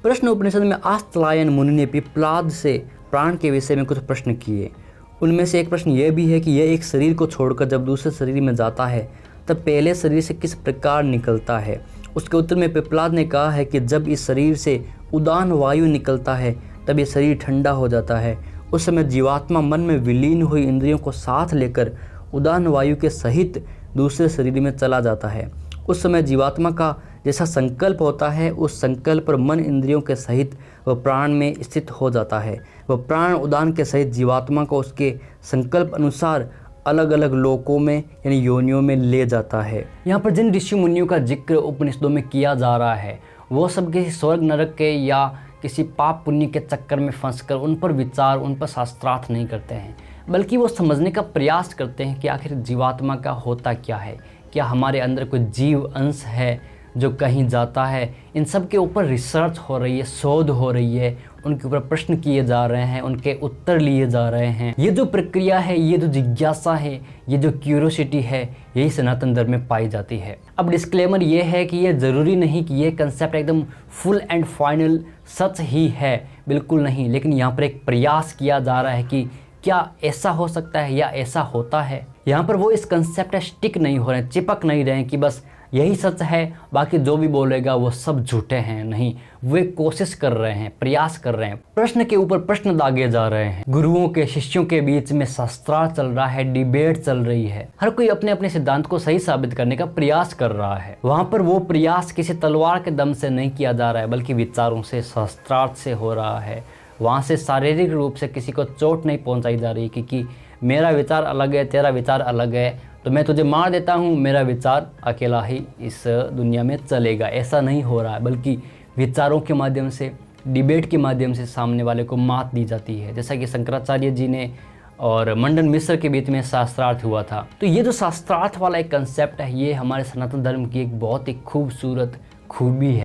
प्रश्न उपनिषद में आस्त्लायन मुनि ने पिप्पलाद से प्राण के विषय में कुछ प्रश्न किए। उनमें से एक प्रश्न यह भी है कि यह एक शरीर को छोड़कर जब दूसरे शरीर में जाता है तब पहले शरीर से किस प्रकार निकलता है। उसके उत्तर में पिप्पलाद ने कहा है कि जब इस शरीर से उदान वायु निकलता है तब ये शरीर ठंडा हो जाता है। उस समय जीवात्मा मन में विलीन हुई इंद्रियों को साथ लेकर उदान वायु के सहित दूसरे शरीर में चला जाता है। उस समय जीवात्मा का जैसा संकल्प होता है उस संकल्प पर मन इंद्रियों के सहित वह प्राण में स्थित हो जाता है। वह प्राण उदान के सहित जीवात्मा को उसके संकल्प अनुसार अलग अलग लोकों में यानी योनियों में ले जाता है। यहाँ पर जिन ऋषि मुनियों का जिक्र उपनिषदों में किया जा रहा है वो सब किसी स्वर्ग नरक के या किसी पाप पुण्य के चक्कर में फंसकर उन पर विचार, उन पर शास्त्रार्थ नहीं करते हैं, बल्कि वो समझने का प्रयास करते हैं कि आखिर जीवात्मा का होता क्या है, क्या हमारे अंदर कोई जीव अंश है जो कहीं जाता है। इन सब के ऊपर रिसर्च हो रही है, शोध हो रही है, उनके ऊपर प्रश्न किए जा रहे हैं, उनके उत्तर लिए जा रहे हैं। ये जो प्रक्रिया है, ये जो जिज्ञासा है, ये जो क्यूरियोसिटी है, यही सनातन धर्म में पाई जाती है। अब डिस्क्लेमर ये है कि ये ज़रूरी नहीं कि ये कंसेप्ट एकदम फुल एंड फाइनल सच ही है, बिल्कुल नहीं। लेकिन यहाँ पर एक प्रयास किया जा रहा है कि क्या ऐसा हो सकता है या ऐसा होता है। यहाँ पर वो इस कंसेप्ट स्टिक नहीं हो रहे हैं, चिपक नहीं रहे हैं कि बस यही सच है, बाकी जो भी बोलेगा वो सब झूठे हैं। नहीं, वे कोशिश कर रहे हैं, प्रयास कर रहे हैं, प्रश्न के ऊपर प्रश्न दागे जा रहे हैं। गुरुओं के शिष्यों के बीच में शास्त्रार्थ चल रहा है, डिबेट चल रही है। हर कोई अपने अपने सिद्धांत को सही साबित करने का प्रयास कर रहा है। वहाँ पर वो प्रयास किसी तलवार के दम से नहीं किया जा रहा है, बल्कि विचारों से, शास्त्रार्थ से हो रहा है। वहाँ से शारीरिक रूप से किसी को चोट नहीं पहुँचाई जा रही कि मेरा विचार अलग है, तेरा विचार अलग है, तो मैं तुझे मार देता हूँ, मेरा विचार अकेला ही इस दुनिया में चलेगा। ऐसा नहीं हो रहा है, बल्कि विचारों के माध्यम से, डिबेट के माध्यम से सामने वाले को मात दी जाती है। जैसा कि शंकराचार्य जी ने और मंडन मिश्र के बीच में शास्त्रार्थ हुआ था। तो ये जो शास्त्रार्थ वाला एक कंसेप्ट है, ये हमारे सनातन धर्म की एक बहुत ही खूबसूरत खूबी है।